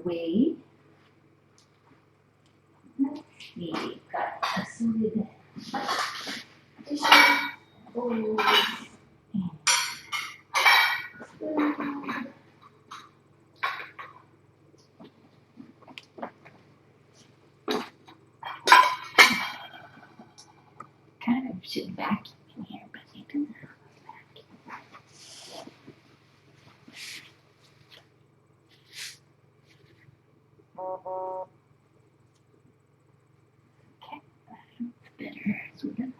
away. Let's see, got assorted dishes, bowls, and spoons. Kind of should vacuum in here, but I don't know how to vacuum. Okay, that's better. So we're gonna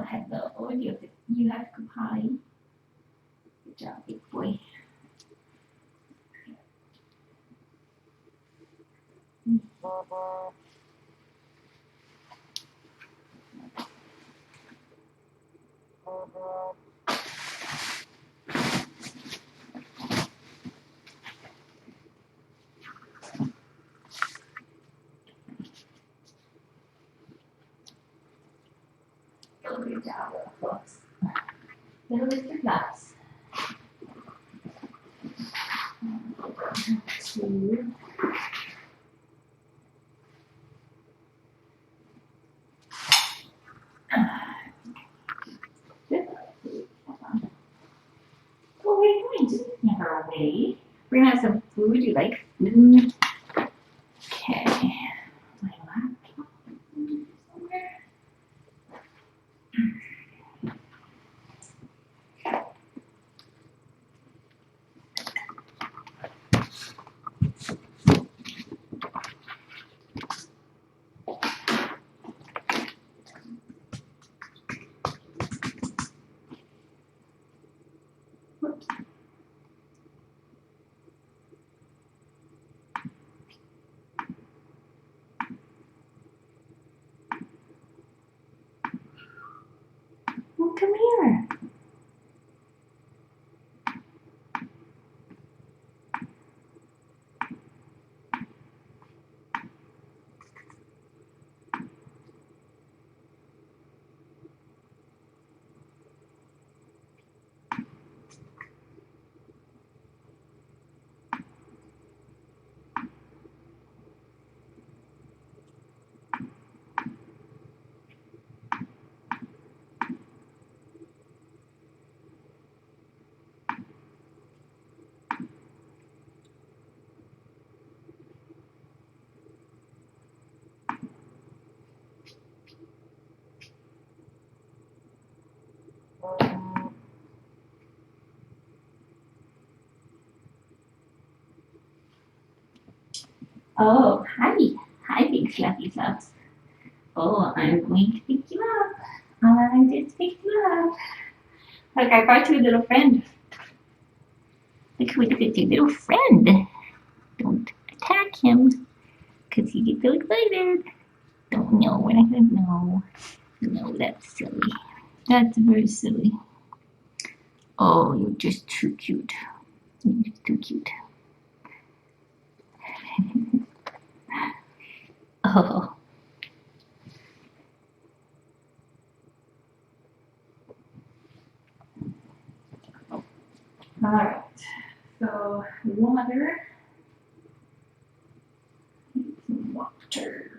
hello, you have to potty. Good job, big boy. Good job, folks. Little Mr. Gloves. Two. Good. Oh, wait, wait, just never away. We're gonna have some food. You like food? Okay. My laptop somewhere. Whoops. Well, come here. Oh, hi. Hi, big fluffy fluffs. Oh, I'm going to pick you up. All I did is pick you up. Look, I brought you a little friend. Look at your little friend. Don't attack him, because he gets so excited. Don't know, we're not going to know. No, that's silly. That's very silly. Oh, you're just too cute. You're just too cute. Oh. All right. So water. Water.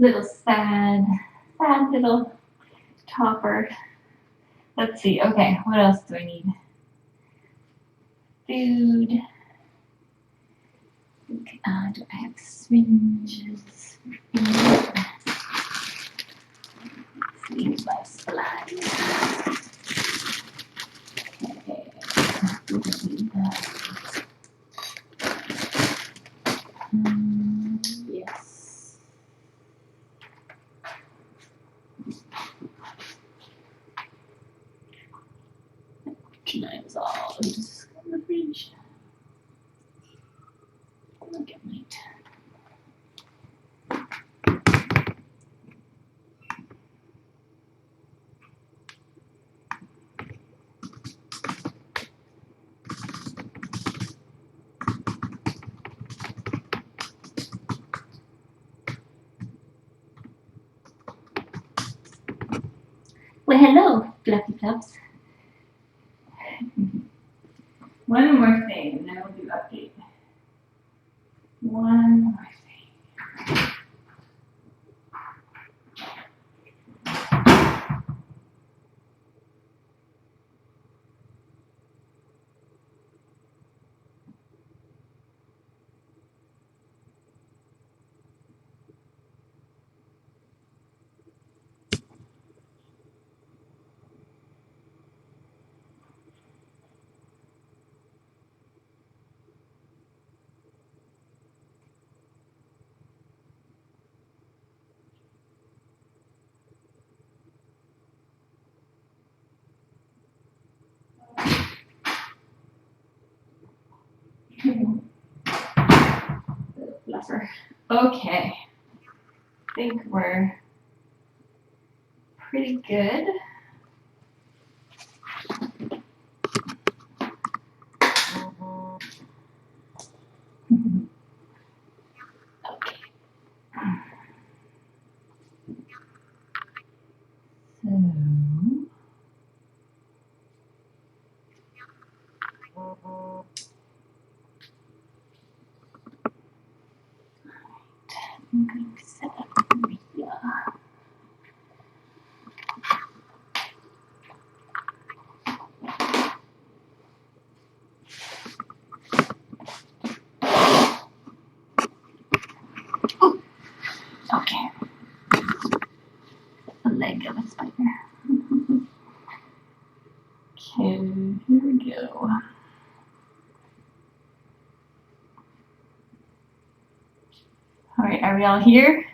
Little sad little topper. Let's see. Okay, what else do I need? Food. Do I have syringes? Let's see my supplies. Okay. We don't need that. Yes. Knives all just in the fridge. Look at my. Well, hello, fluffy fluffs. One more thing, and then we'll do update. One more thing. Fluffer. Okay. I think we're pretty good. Okay. I'm going to set up over here. Ooh. Okay. A leg of a spider. Okay, here we go. All right, are we all here?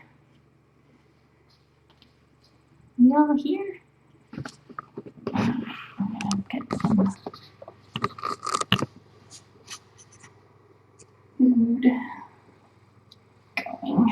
Are we all here? I'm gonna get some food going.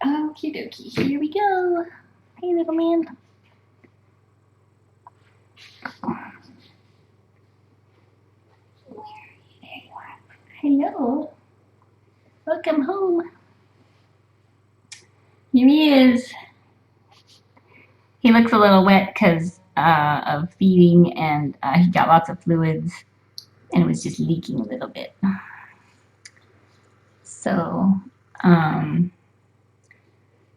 Okie dokie, here we go. Hey, little man. There you are. Hello. Welcome home. Here he is. He looks a little wet because of feeding, and he got lots of fluids and was just leaking a little bit. So,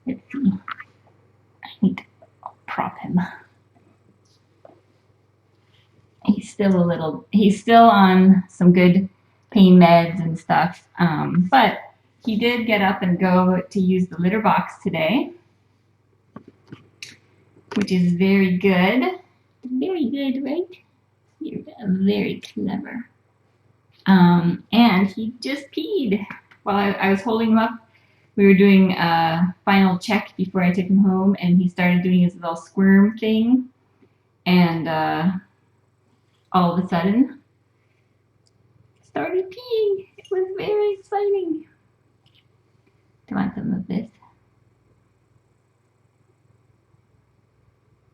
let's see. I need to prop him. He's still on some good pain meds and stuff, but he did get up and go to use the litter box today, which is very good. Very good, right? You're very clever. And he just peed while I was holding him up. We were doing a final check before I took him home, and he started doing his little squirm thing. And all of a sudden, started peeing. It was very exciting. Do you want some of this?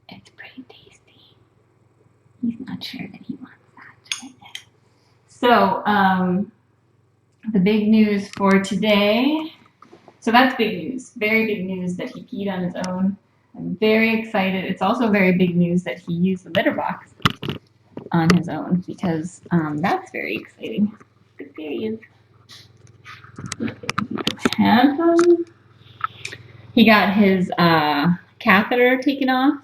It's pretty tasty. He's not sure that he wants that right now. So, the big news for today. So that's big news. Very big news that he peed on his own. I'm very excited. It's also very big news that he used the litter box on his own because that's very exciting. There he is. Handsome. He got his catheter taken off,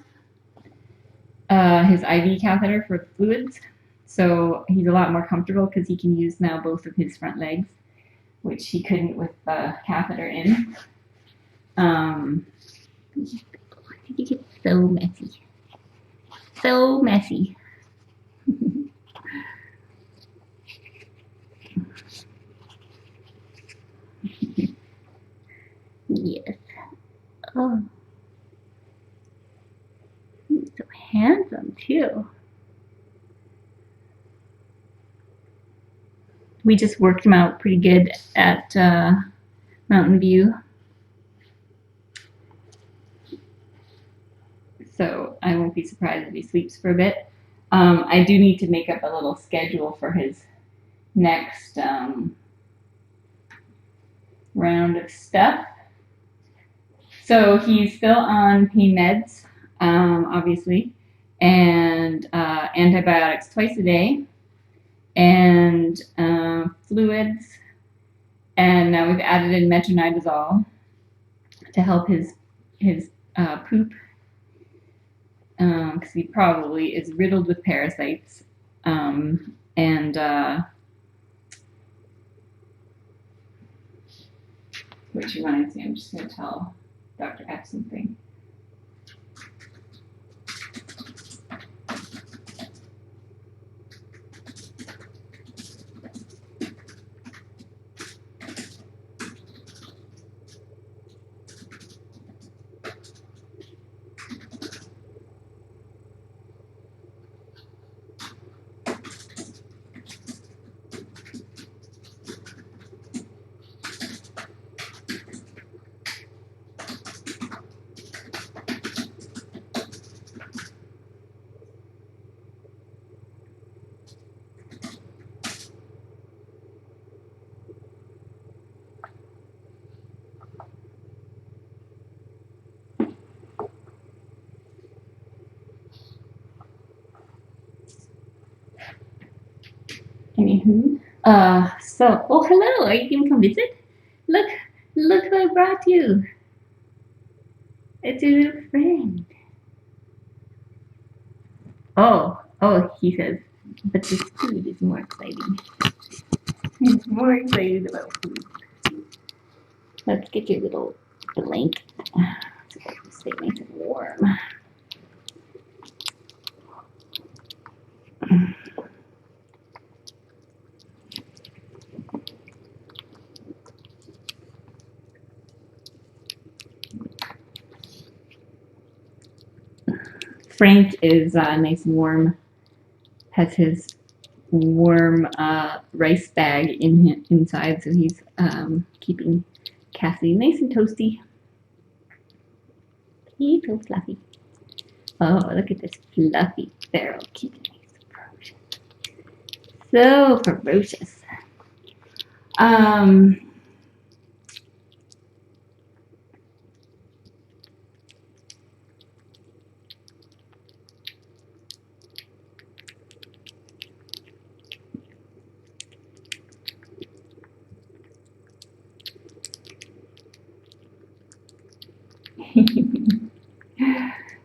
his IV catheter for fluids. So he's a lot more comfortable because he can use now both of his front legs, which he couldn't with the catheter in. It gets so messy. So messy. Yes. Oh. He's so handsome, too. We just worked him out pretty good at Mountain View. So I won't be surprised if he sleeps for a bit. I do need to make up a little schedule for his next round of stuff. So he's still on pain meds, obviously, and antibiotics twice a day, and fluids, and now we've added in metronidazole to help his poop, because he probably is riddled with parasites, and which reminds me, I'm just going to tell Dr. F something. Anywho, oh, hello, are you going to come visit? Look who I brought you. It's your little friend. Oh, he says, but this food is more exciting. He's more excited about food. Let's get your little blanket so you can stay nice and warm. Frank is nice and warm, has his warm rice bag inside, so he's keeping Cassidy nice and toasty. He's so fluffy. Oh, look at this fluffy feral kitten. He's so ferocious.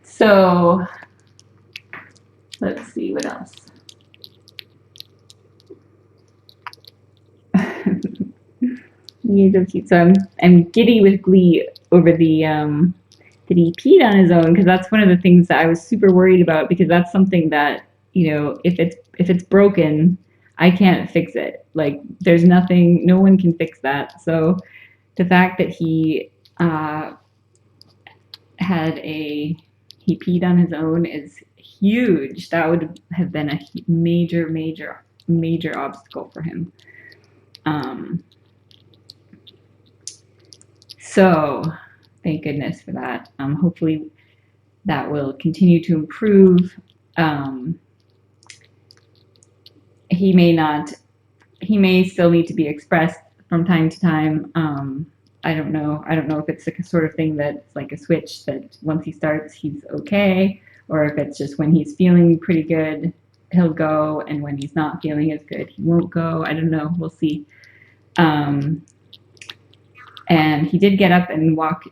So let's see what else. He's so cute. So I'm giddy with glee over the that he peed on his own, because that's one of the things that I was super worried about, because that's something that, you know, if it's broken, I can't fix it. Like, there's nothing, no one can fix that. So the fact that he he peed on his own is huge. That would have been a major, major, major obstacle for him. So thank goodness for that. Hopefully that will continue to improve. He may still need to be expressed from time to time. I don't know. I don't know if it's the sort of thing that's like a switch that once he starts, he's okay, or if it's just when he's feeling pretty good, he'll go, and when he's not feeling as good, he won't go. I don't know. We'll see. And he did get up and walk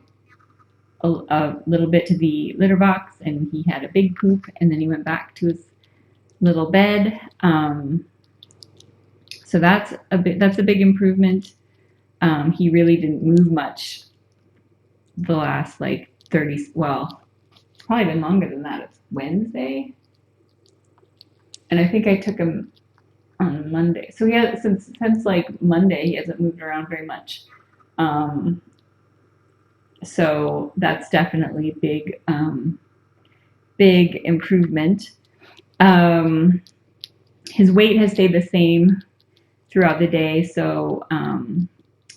a little bit to the litter box, and he had a big poop, and then he went back to his little bed. So that's a big improvement. He really didn't move much the last like 30, well, probably been longer than that. It's Wednesday. And I think I took him on Monday. So he has, since like Monday, he hasn't moved around very much. So that's definitely big improvement. His weight has stayed the same throughout the day, so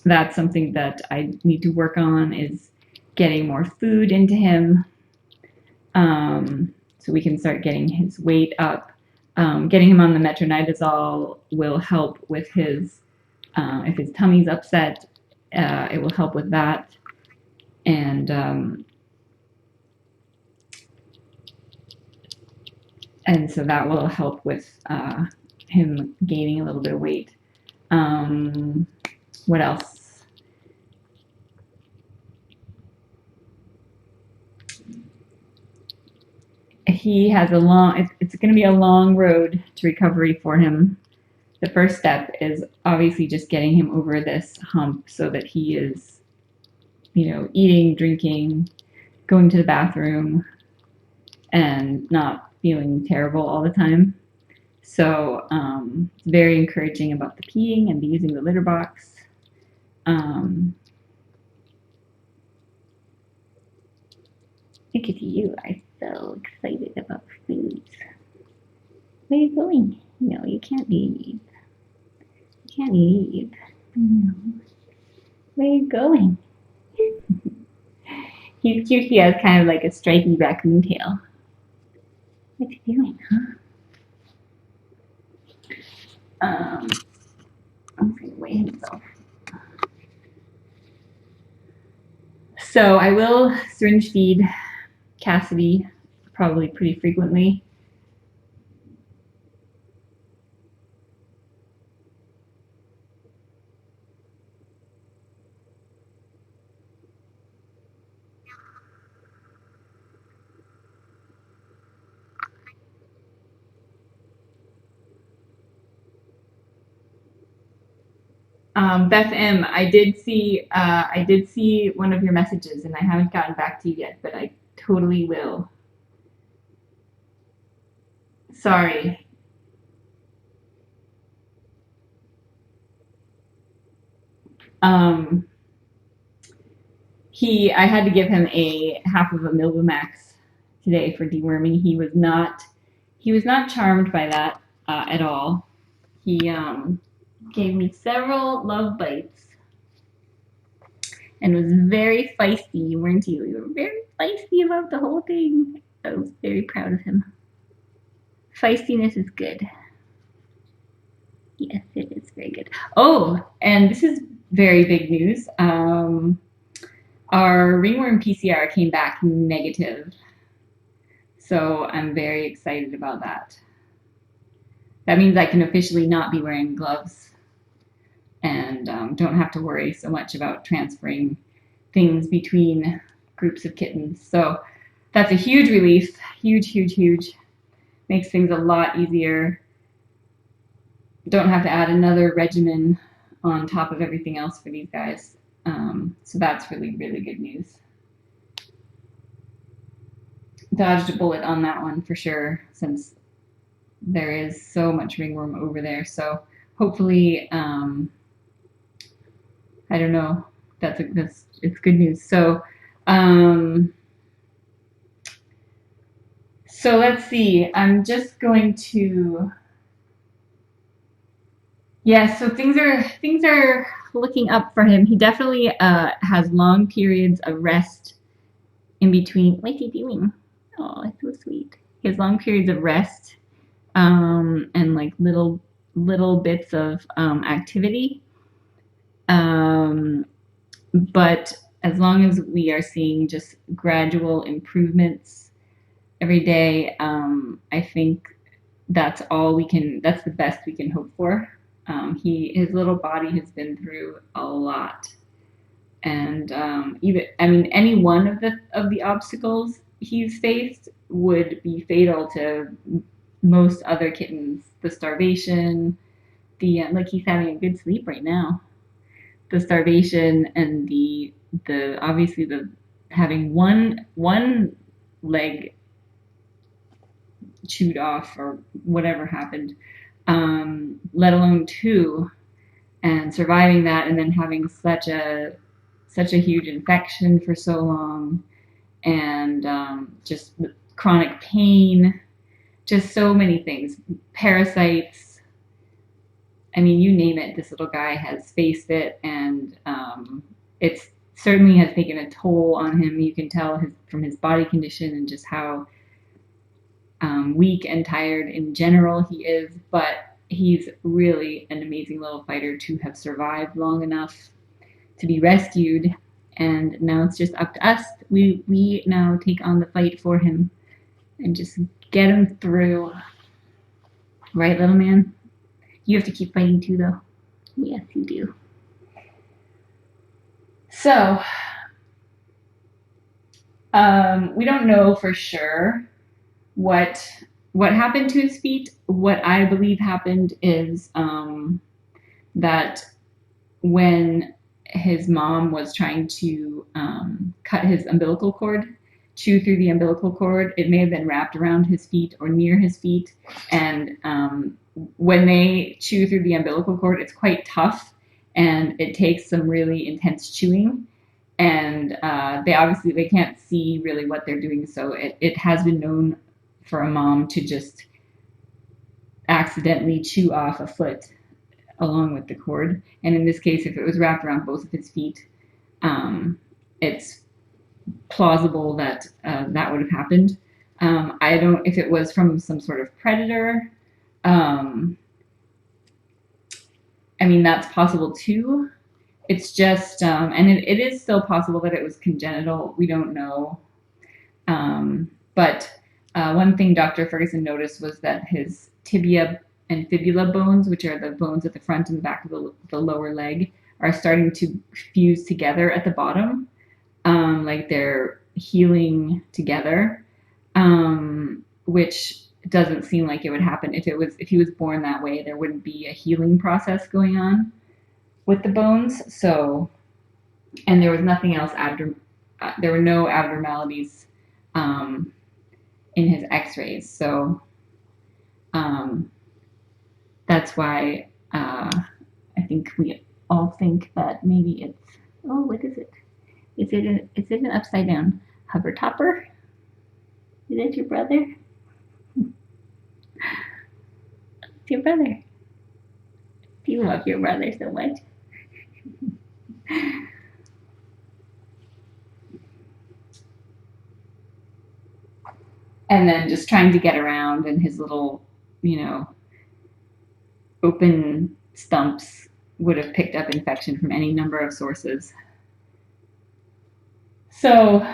that's something that I need to work on, is getting more food into him, so we can start getting his weight up. Getting him on the metronidazole will help with his, if his tummy's upset, it will help with that. And so that will help with him gaining a little bit of weight. What else? He has a long, it's going to be a long road to recovery for him. The first step is obviously just getting him over this hump so that he is, eating, drinking, going to the bathroom, and not feeling terrible all the time. So it's very encouraging about the peeing and the using the litter box. Look at you, are so excited about foods. Where are you going? No, you can't leave. You can't leave. No. Where are you going? He's cute. He has kind of like a stripy raccoon tail. What's he doing, huh? I'm going to weigh himself. So I will syringe feed Cassidy probably pretty frequently. Beth M, I did see one of your messages, and I haven't gotten back to you yet, but I totally will. Sorry. I had to give him a half of a Milvamax today for deworming. He was not charmed by that at all. He gave me several love bites and was very feisty, weren't you? You were very feisty about the whole thing. I was very proud of him. Feistiness is good. Yes, it is very good. Oh, and this is very big news. Our ringworm PCR came back negative. So I'm very excited about that. That means I can officially not be wearing gloves and don't have to worry so much about transferring things between groups of kittens. So that's a huge relief. Huge, huge, huge. Makes things a lot easier. Don't have to add another regimen on top of everything else for these guys. So that's really, really good news. Dodged a bullet on that one for sure, since there is so much ringworm over there. So hopefully, I don't know. It's good news. Um, so let's see. I'm just going to. Yeah, so things are looking up for him. He definitely has long periods of rest in between. What's he doing? Oh, it's so sweet. He has long periods of rest, and like little bits of activity. Um, but as long as we are seeing just gradual improvements every day, I think that's all we can. That's the best we can hope for. His little body has been through a lot, and even I mean any one of the obstacles he's faced would be fatal to most other kittens. The starvation, the like he's having a good sleep right now. The starvation and the obviously the having one leg chewed off or whatever happened, let alone two, and surviving that, and then having such a huge infection for so long, and just chronic pain, just so many things, parasites. I mean, you name it. This little guy has faced it, and it's certainly has taken a toll on him. You can tell from his body condition and just how weak and tired in general he is, but he's really an amazing little fighter to have survived long enough to be rescued. And now it's just up to us. We now take on the fight for him and just get him through. Right, little man? You have to keep fighting too, though. Yes, you do. So, we don't know for sure what happened to his feet. What I believe happened is that when his mom was trying to cut his umbilical cord, chew through the umbilical cord, it may have been wrapped around his feet or near his feet. And when they chew through the umbilical cord, it's quite tough and it takes some really intense chewing. And they can't see really what they're doing. So it has been known for a mom to just accidentally chew off a foot along with the cord. And in this case, if it was wrapped around both of his feet, it's plausible that that would have happened. I don't, if it was from some sort of predator, I mean, that's possible too. It's just, and it is still possible that it was congenital. We don't know. But one thing Dr. Ferguson noticed was that his tibia and fibula bones, which are the bones at the front and the back of the lower leg, are starting to fuse together at the bottom, like they're healing together, which doesn't seem like it would happen if he was born that way. There wouldn't be a healing process going on with the bones. So, and there was nothing else there were no abnormalities in his X-rays. So that's why I think we all think that maybe it's, oh, what is it? Is it an upside down hover topper? Is that your brother? It's your brother. Do you love your brother so much? And then just trying to get around, and his little, open stumps would have picked up infection from any number of sources. So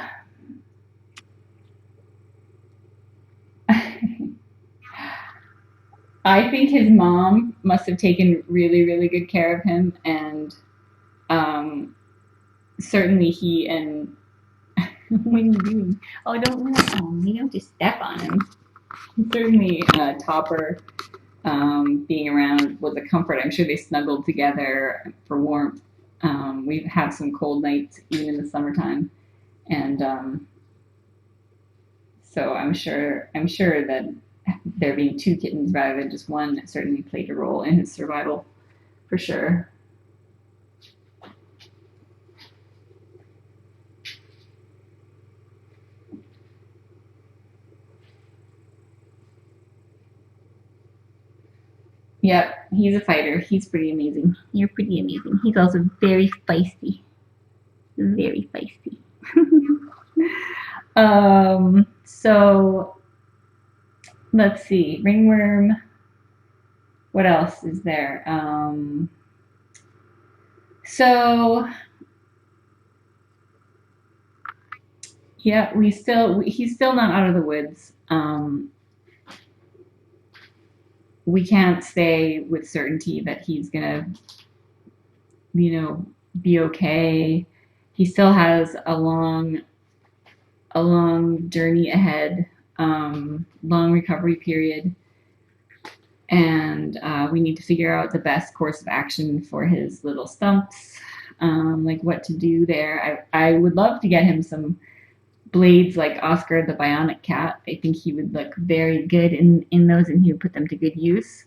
I think his mom must have taken really, really good care of him, and certainly he and what are you doing? Oh, don't let him. You don't just step on him. Certainly, Topper being around was a comfort. I'm sure they snuggled together for warmth. We've had some cold nights even in the summertime, and so I'm sure that there being 2 kittens rather than just one certainly played a role in his survival, for sure. Yep, he's a fighter. He's pretty amazing. You're pretty amazing. He's also very feisty. Very feisty. So let's see. Ringworm. What else is there? So yeah, he's still not out of the woods. We can't say with certainty that he's gonna, be okay. He still has a long journey ahead, long recovery period, and we need to figure out the best course of action for his little stumps, like what to do there. I would love to get him some blades like Oscar the Bionic Cat. I think he would look very good in those, and he would put them to good use.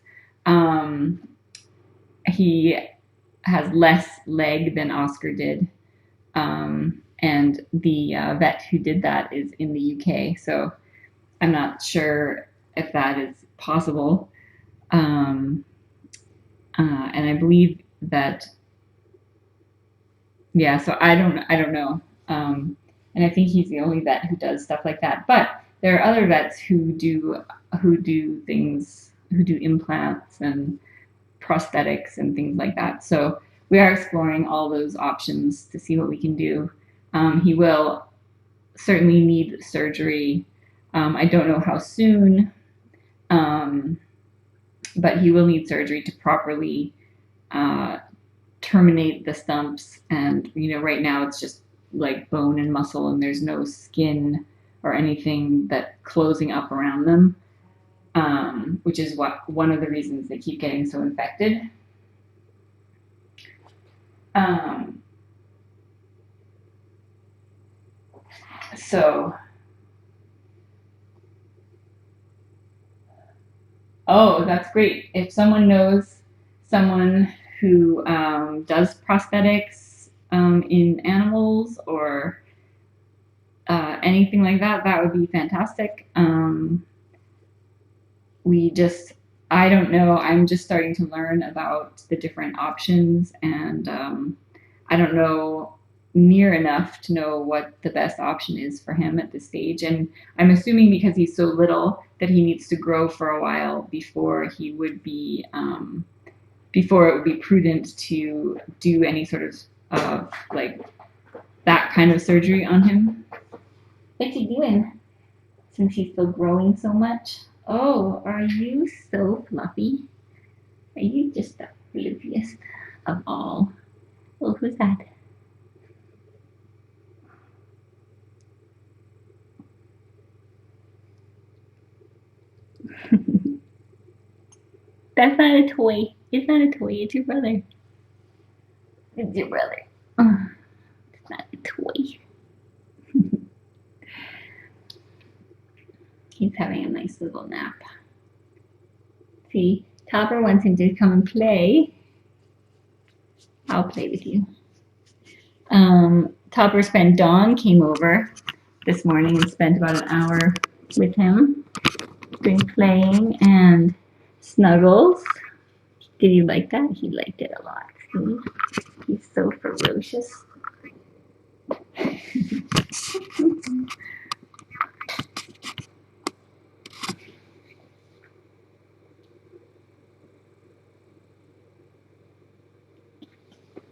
He has less leg than Oscar did, and the vet who did that is in the UK, so I'm not sure if that is possible. And I believe that, yeah. So I don't know. And I think he's the only vet who does stuff like that. But there are other vets who do implants and prosthetics and things like that. So we are exploring all those options to see what we can do. He will certainly need surgery. I don't know how soon, but he will need surgery to properly terminate the stumps. And right now it's just like bone and muscle, and there's no skin or anything that closing up around them, which is one of the reasons they keep getting so infected. Oh, that's great. If someone knows someone who does prosthetics in animals or anything like that, that would be fantastic. I don't know. I'm just starting to learn about the different options, and I don't know near enough to know what the best option is for him at this stage. And I'm assuming because he's so little that he needs to grow for a while before it would be prudent to do any sort of like that kind of surgery on him. What's he doing? Since he's still growing so much. Oh, are you so fluffy? Are you just the fluffiest of all? Oh, who's that? That's not a toy. It's not a toy. It's your brother. It's your brother. Oh, it's not a toy. He's having a nice little nap. See, Topper wants him to come and play. I'll play with you. Topper's friend Dawn came over this morning and spent about an hour with him doing playing and snuggles. Did you like that? He liked it a lot. See? He's so ferocious.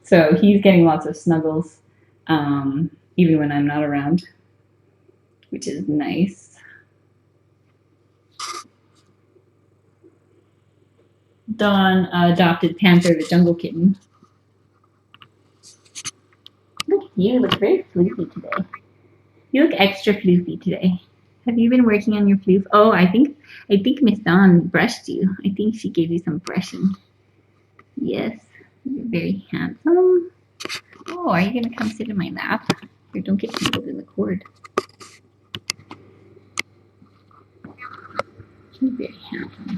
So he's getting lots of snuggles, even when I'm not around, which is nice. Dawn adopted Panther, the jungle kitten. Look, you look very floofy today. You look extra floofy today. Have you been working on your floof? Oh, I think Miss Dawn brushed you. I think she gave you some brushing. Yes, you're very handsome. Oh, are you gonna come sit in my lap? Or don't get tangled in the cord. He's very happy.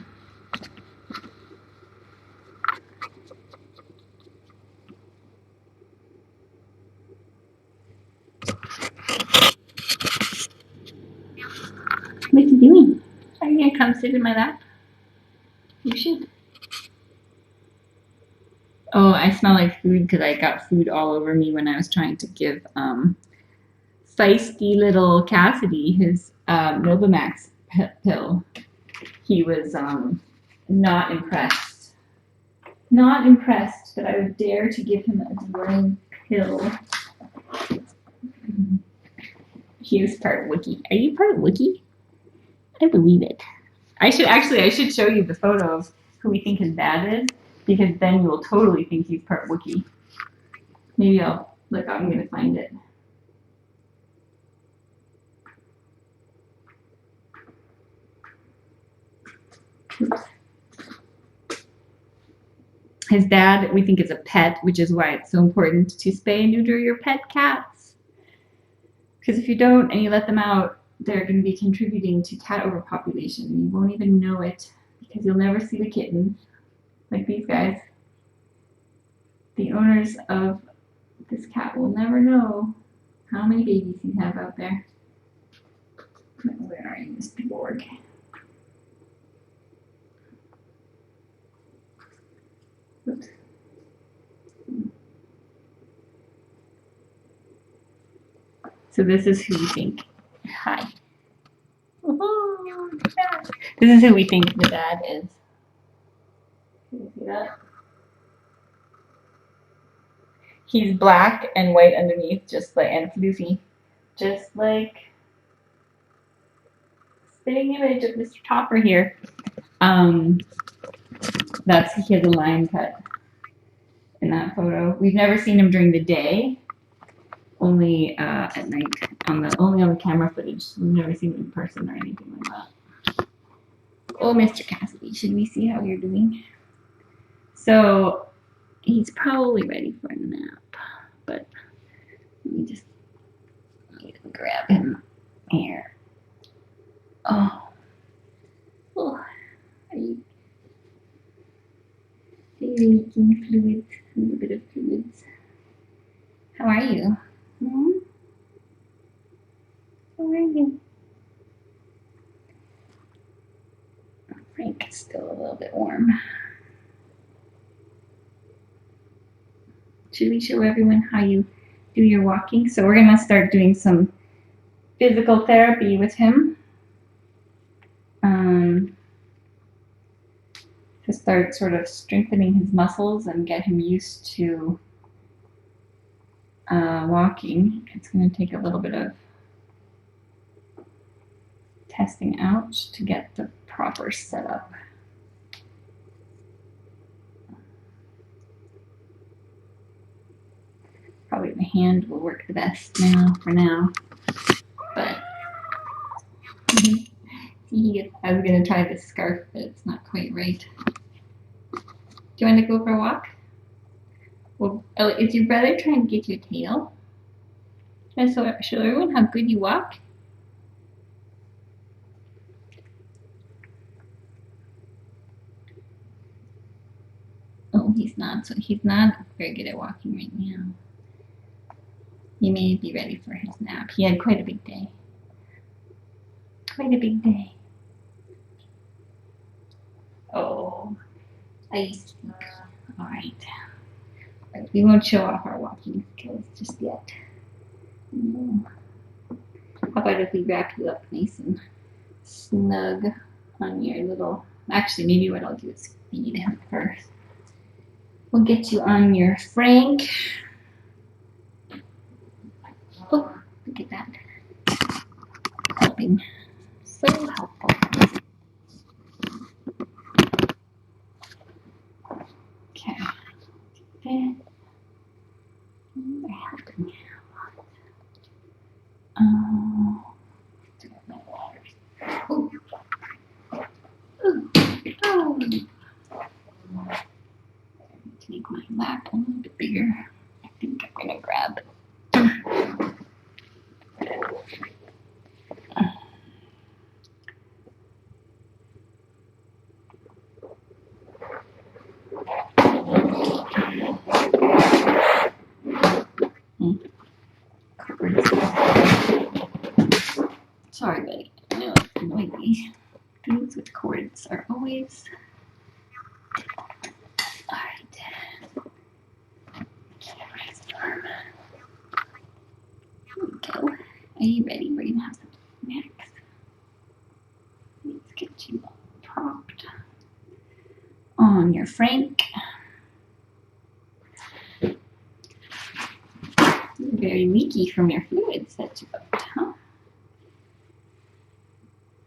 What you doing? Are you gonna come sit in my lap? You should. Oh, I smell like food because I got food all over me when I was trying to give feisty little Cassidy his Novamax pill. He was not impressed. Not impressed that I would dare to give him a morning pill. He was part Wookiee. Are you part Wookiee? I believe it. I should show you the photo of who we think his dad is, because then you will totally think he's part Wookiee. Maybe I'm gonna find it. Oops. His dad, we think, is a pet, which is why it's so important to spay and neuter your pet cats. Because if you don't and you let them out, they're going to be contributing to cat overpopulation. You won't even know it because you'll never see the kittens, like these guys. The owners of this cat will never know how many babies he has out there. Where are you, Mr. Borg? Oops. So this is who we think. Hi. This is who we think the dad is. Can you see that? He's black and white underneath, just like, and floofy, just like spitting image of Mr. Topper here. He has a line cut in that photo. We've never seen him during the day, only at night, only on the camera footage. We've never seen him in person or anything like that. Oh, Mr. Cassidy, should we see how you're doing? So he's probably ready for a nap, but let me just grab him here. Oh, are you leaking fluids? A little bit of fluids. How are you? How are you? Frank's still a little bit warm. Should we show everyone how you do your walking? So we're going to start doing some physical therapy with him. To start sort of strengthening his muscles and get him used to walking. It's going to take a little bit of testing out to get the proper setup. Probably the hand will work the best for now. But I was going to try this scarf, but it's not quite right. Do you want to go for a walk? Well, is your brother trying to get your tail? Can I show everyone how good you walk? Oh, he's not. So he's not very good at walking right now. He may be ready for his nap. He had quite a big day. Quite a big day. Oh, I all right. We won't show off our walking skills just yet. No. How about if we wrap you up nice and snug on your little... Actually, maybe what I'll do is feed him first. We'll get you on your Frank. Oh, look at that. Helping. So helpful. Okay. They're helping. Oh. Oh. Make my lap a little bit bigger. I think I'm gonna grab it. Sorry, buddy. I know it's noisy. Things with cords are always. Alright. Camera's arm. Here we go. Are you ready? We're gonna have some snacks. Let's get you all propped on your Frank. You're very leaky from your fluids that you got, huh?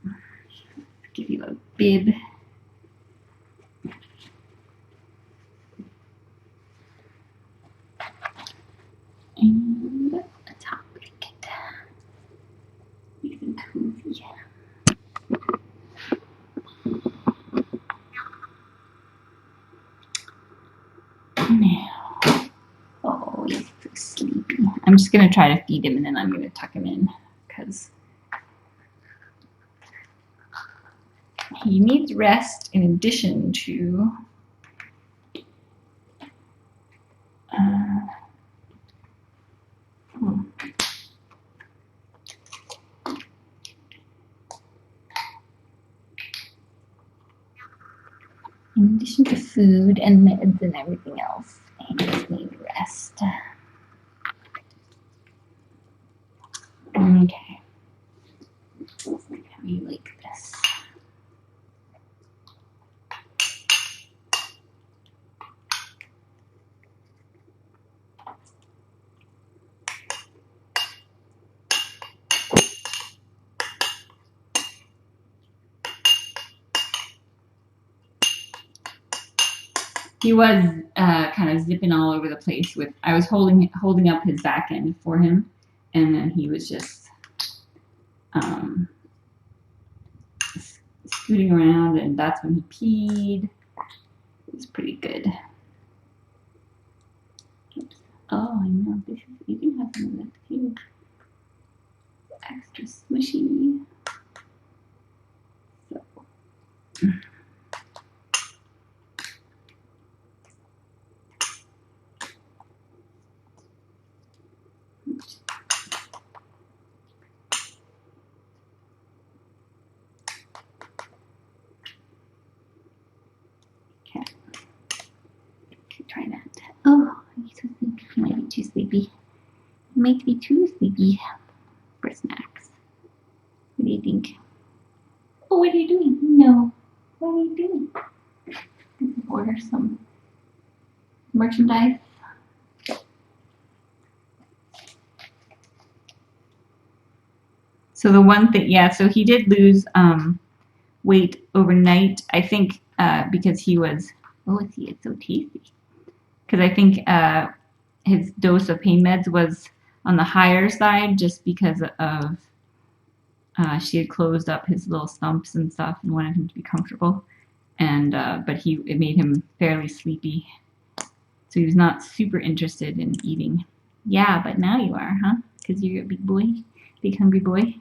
Let's give you a bib. And a top blanket. Nice and cozy. Now, oh, he's so sleepy. I'm just gonna try to feed him and then I'm gonna tuck him in because he needs rest in addition to in addition to food and meds and everything else. He just needs rest. Okay. How do you like this? He was kind of zipping all over the place with. I was holding up his back end for him, and then he was just scooting around, and that's when he peed. It was pretty good. Oops. Oh, I know. This is, you can have some of this too. Extra smushy. So. Try that. Oh, he's so sleepy. He might be too sleepy. He might be too sleepy for snacks. What do you think? Oh, what are you doing? No. What are you doing? Order some merchandise. So the one thing, yeah, so he did lose weight overnight, I think, because he was, oh, see, it's so tasty. Because I think his dose of pain meds was on the higher side just because of she had closed up his little stumps and stuff and wanted him to be comfortable. And but it made him fairly sleepy. So he was not super interested in eating. Yeah, but now you are, huh? Because you're a big boy, big hungry boy.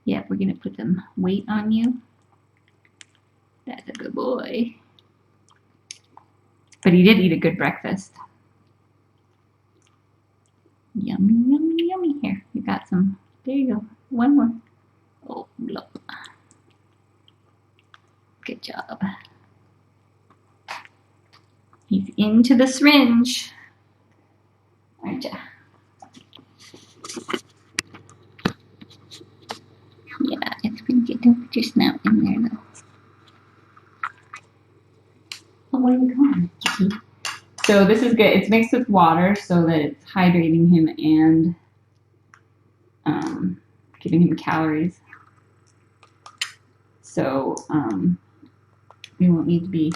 Yeah, we're gonna put some weight on you. That's a good boy. But he did eat a good breakfast. Yummy, yummy, yummy. Here, you got some. There you go. One more. Oh, glop. Good job. He's into the syringe. Aren't ya? Yeah, it's pretty good. Don't put your snout in there, though. Oh, where are you going, kitty? So this is good. It's mixed with water so that it's hydrating him and giving him calories. So we won't need to be.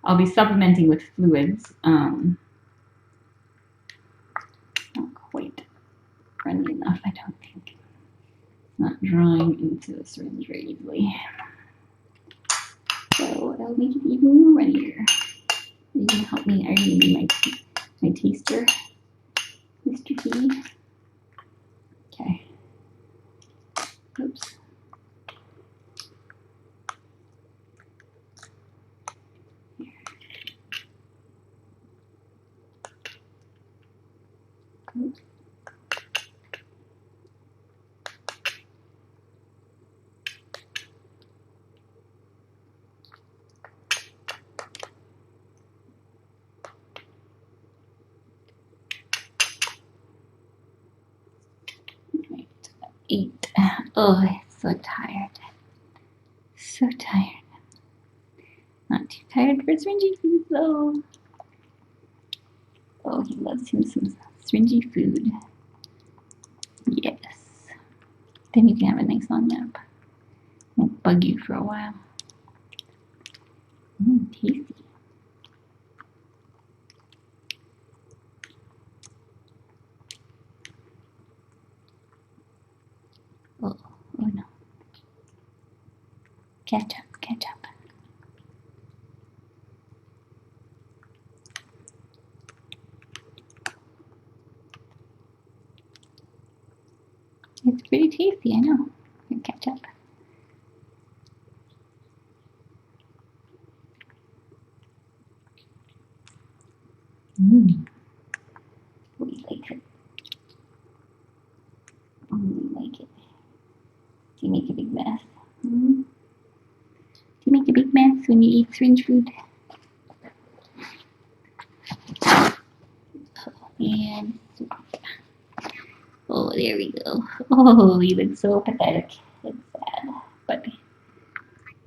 I'll be supplementing with fluids. Not quite runny enough, I don't think. It's not drawing into the syringe very easily. So that'll make it even more runnier. Are you gonna help me? Are you gonna be my taster, Mr. T? Okay. Oops. Oops. Oh, it's so tired. So tired. Not too tired for Syringe food though. Oh, he loves him some Syringe food. Yes. Then you can have a nice long nap. Won't bug you for a while. Tasty. Oh no. Catch up, catch up. It's pretty tasty, I know. Here, catch up. Oh, he likes it. Oh, you like it. Do you make a big mess? Do you make a big mess when you eat Syringe food? And oh, there we go. Oh, he looks so pathetic. It's sad, but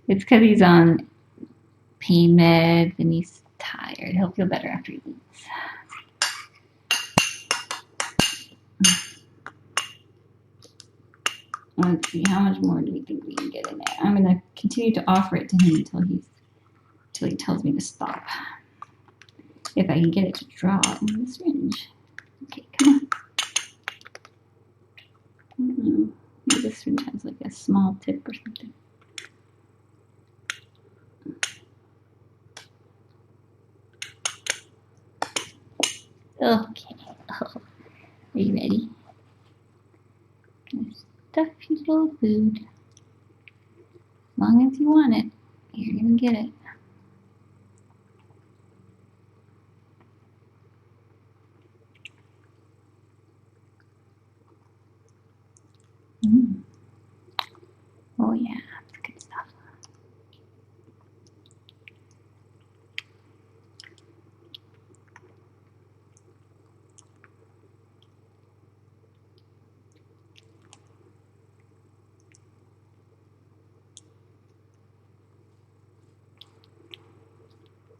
it's because he's on pain meds and he's tired. He'll feel better after he eats. Let's see, how much more do we think we can get in there? I'm gonna continue to offer it to him until he tells me to stop. If I can get it to draw in the syringe. Okay, come on. Maybe this syringe has like a small tip or something. Okay. Oh, are you ready? Gonna stuff your little food. As long as you want it, you're gonna get it. Oh yeah, that's good stuff.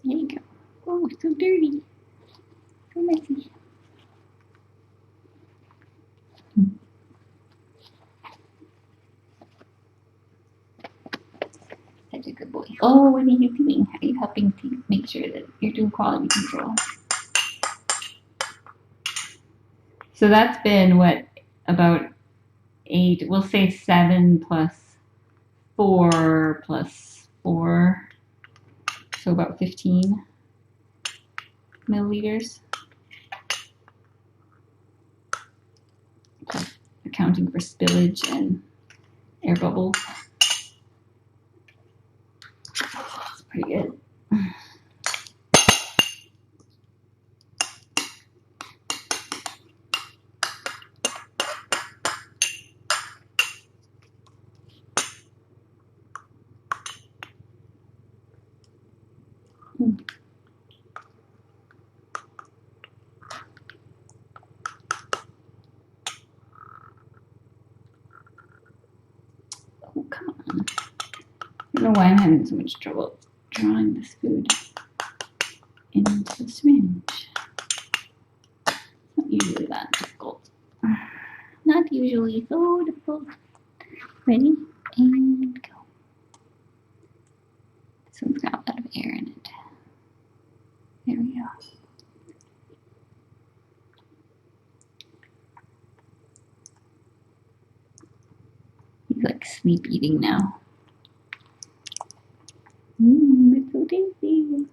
There you go. Oh, it's so dirty. So messy. Such a good boy. Oh, what are you doing? Are you helping to make sure that you're doing quality control? So that's been what, about 8, we'll say 7 plus 4 plus 4, so about 15 milliliters. Accounting for spillage and air bubbles. It's pretty good. Oh, come on. I don't know why I'm having so much trouble drawing this food into the syringe. It's not usually that difficult. Not usually so difficult. Ready? And go. This one's got a lot of air in it. There we go. He's like sleep eating now. It's so tasty.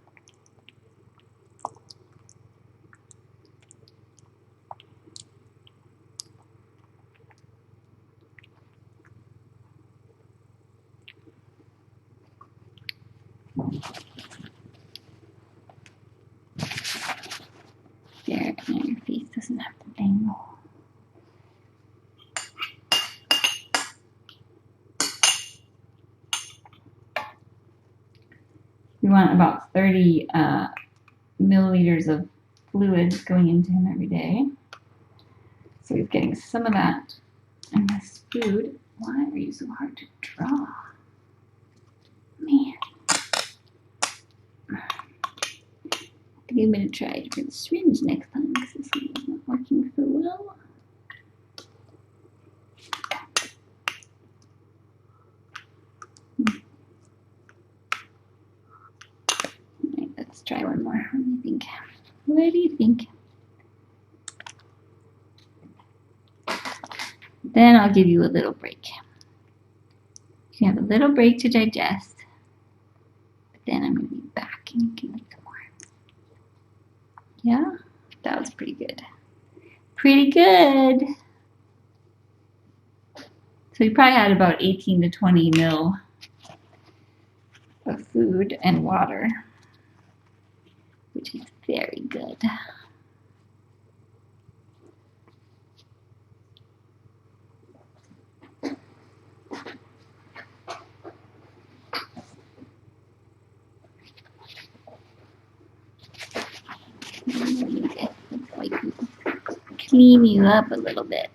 There, now your face doesn't have to dangle. We want about 30 milliliters of fluid going into him every day. So he's getting some of that in this food. Why are you so hard to draw? Man. I think I'm going to try a different syringe next time because this one is not working so well. Alright, let's try one more. What do you think? What do you think? Then I'll give you a little break. You have a little break to digest. But then I'm going to be back and you can make some more. Yeah? That was pretty good. Pretty good. So you probably had about 18 to 20 mil of food and water, which is very good. Let's like clean you up a little bit.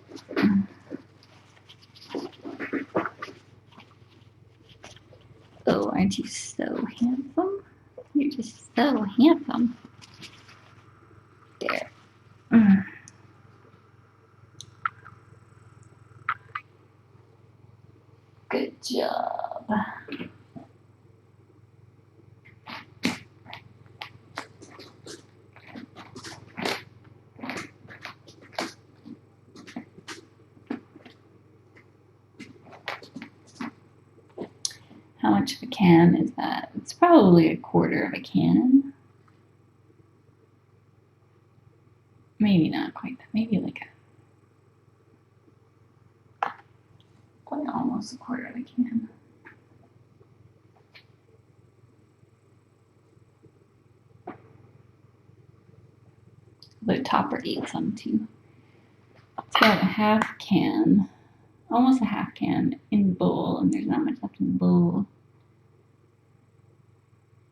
Oh, aren't you so handsome? You're just so handsome. There. Good job. How much of a can is that? It's probably a quarter of a can. Maybe not quite. Maybe like probably almost a quarter of a can. The topper ate some too. It's about a half can, almost a half can in the bowl, and there's not much left in the bowl.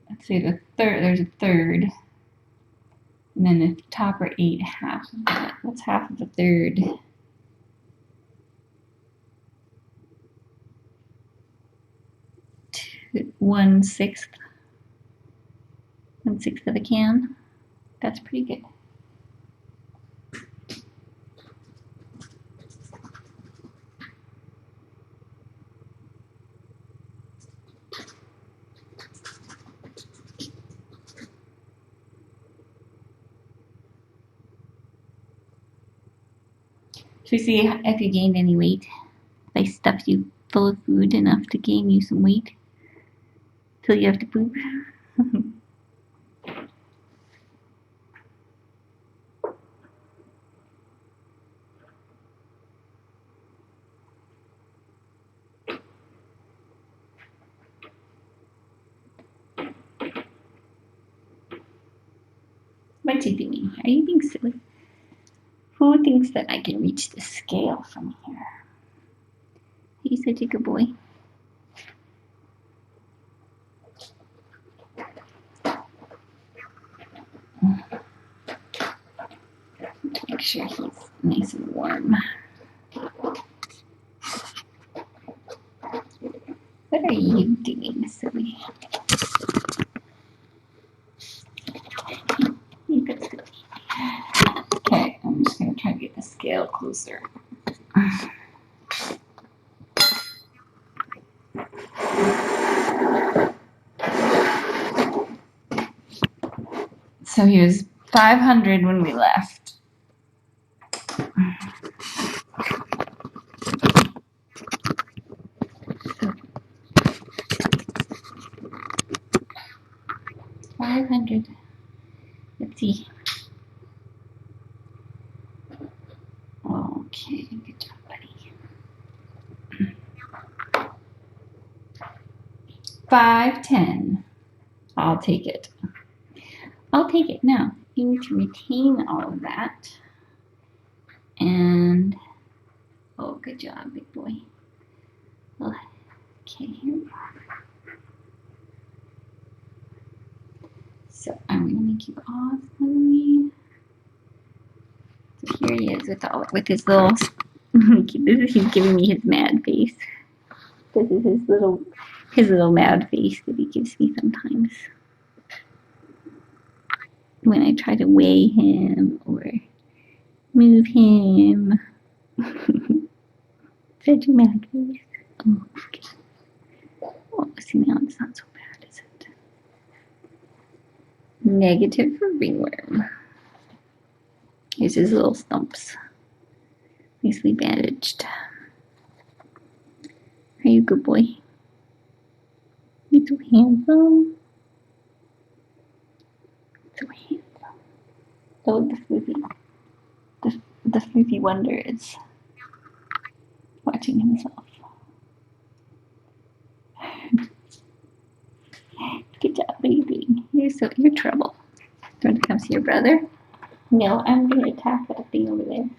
Let's say there's a third, and then the topper ate half of that. What's half of a third? 1/6. 1/6 of a can. That's pretty good. Should we see if you gained any weight? If I stuffed you full of food enough to gain you some weight till you have to poop? What's he doing? Are you being silly? Who thinks that I can reach the scale from here? He's such a good boy. To make sure he's nice and warm. What are you doing, silly? You good silly. Okay, I'm just going to try to get the scale closer. So he was 500 when we left. So 500. Let's see. Okay, good job, buddy. 510. I'll take it. I'll take it now. You need to retain all of that. And, oh, good job, big boy. Oh, okay, here we go. So I'm going to make you off, Louie. So here he is with his little He's giving me his mad face. This is his little mad face that he gives me sometimes when I try to weigh him or move him. Such a mad face. Oh, okay. Oh, see, now it's not so bad, is it? Negative for ringworm. Here's his little stumps. Nicely bandaged. Are you a good boy? You're so handsome. So handsome. Oh, the sleepy. The sleepy wonder is watching himself. Good job, baby. You're trouble. Do you want to come see your brother? No, I'm gonna attack that thing over there.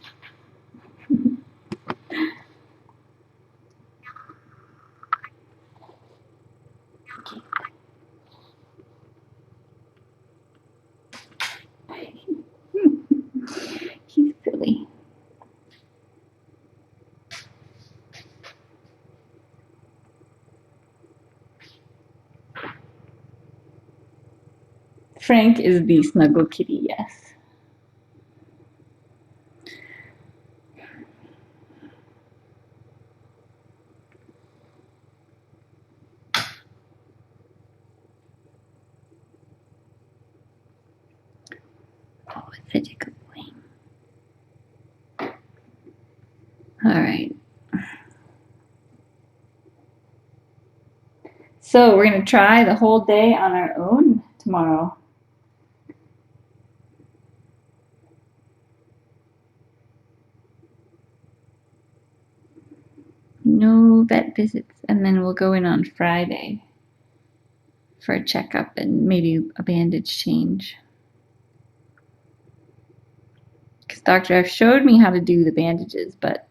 He's silly. Frank is the snuggle kitty, yes. Oh, such a good boy. All right. So we're going to try the whole day on our own tomorrow. No vet visits, and then we'll go in on Friday for a checkup and maybe a bandage change. Because Dr. F showed me how to do the bandages, but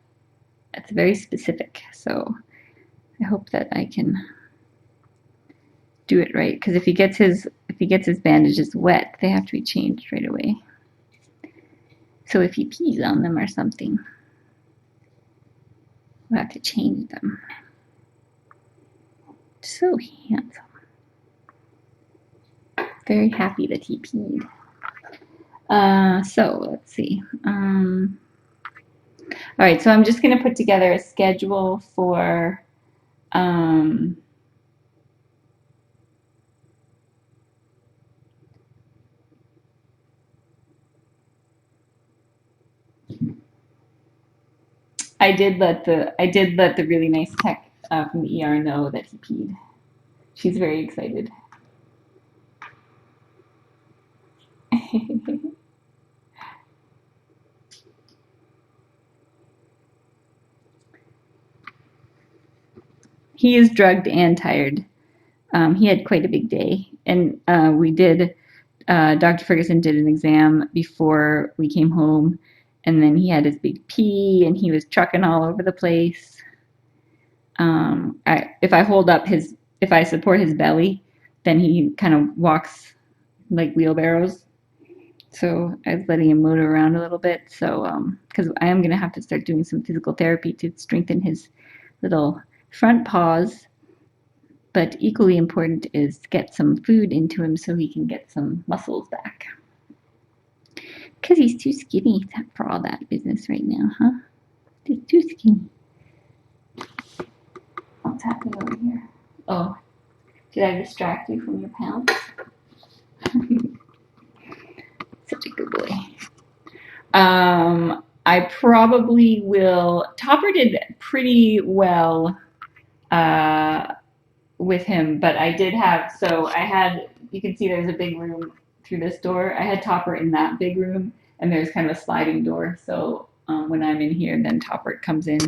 it's very specific, so I hope that I can do it right. Because if he gets his bandages wet, they have to be changed right away. So if he pees on them or something, we'll have to change them. So handsome. Very happy that he peed. So let's see. All right, so I'm just going to put together a schedule for I did let the really nice tech from the ER know that he peed. She's very excited. He is drugged and tired. He had quite a big day, and we did. Dr. Ferguson did an exam before we came home, and then he had his big pee, and he was trucking all over the place. If I support his belly, then he kind of walks like wheelbarrows. So I was letting him motor around a little bit. So, because I am going to have to start doing some physical therapy to strengthen his little front paws. But equally important is get some food into him so he can get some muscles back. Because he's too skinny for all that business right now, huh? He's too skinny. What's happening over here? Oh, did I distract you from your pounds? Such a good boy. I probably will. Topper did pretty well with him, but I did have. So I had. You can see there's a big room through this door. I had Topper in that big room, and there's kind of a sliding door. So when I'm in here, then Topper comes in,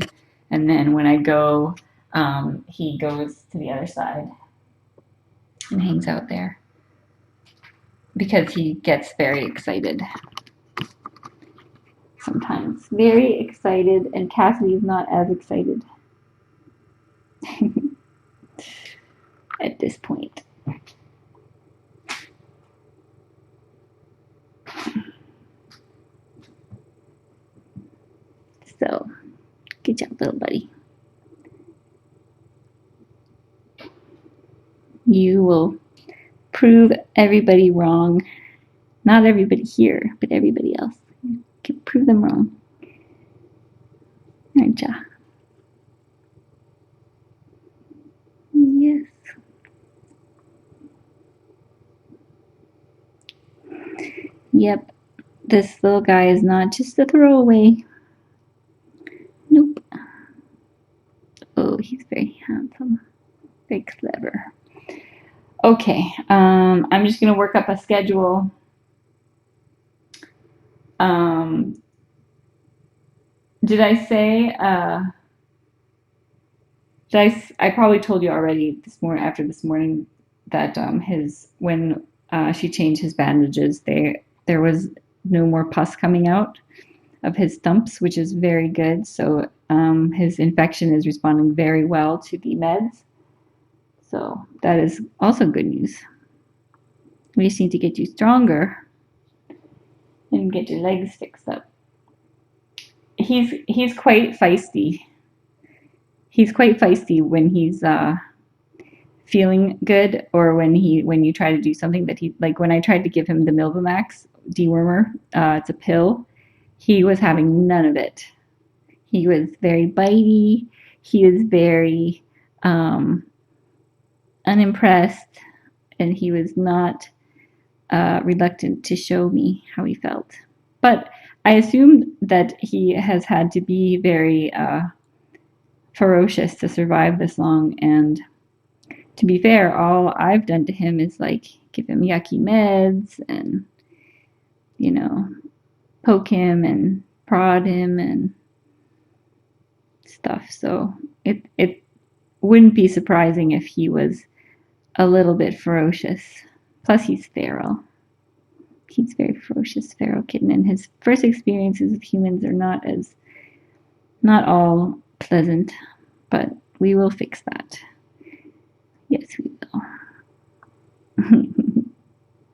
and then when I go, he goes to the other side and hangs out there because he gets very excited. Sometimes very excited, and Cassidy is not as excited at this point. So job, little buddy. You will prove everybody wrong. Not everybody here, but everybody else. You can prove them wrong. Aren't ya? Yes. Yep. This little guy is not just a throwaway. Nope. Oh, he's very handsome. Very clever. Okay. I'm just going to work up a schedule. Did I say, I probably told you already after this morning that when she changed his bandages, there was no more pus coming out of his stumps, which is very good. So his infection is responding very well to the meds. So that is also good news. We just need to get you stronger and get your legs fixed up. He's quite feisty. He's quite feisty when he's feeling good, or when you try to do something that he, like when I tried to give him the Milbamax dewormer, it's a pill. He was having none of it. He was very bitey. He was very unimpressed, and he was not reluctant to show me how he felt. But I assume that he has had to be very ferocious to survive this long, and to be fair, all I've done to him is like give him yucky meds and, you know, poke him and prod him and stuff. So it wouldn't be surprising if he was a little bit ferocious. Plus he's feral. He's very ferocious feral kitten, and his first experiences with humans are not all pleasant, but we will fix that.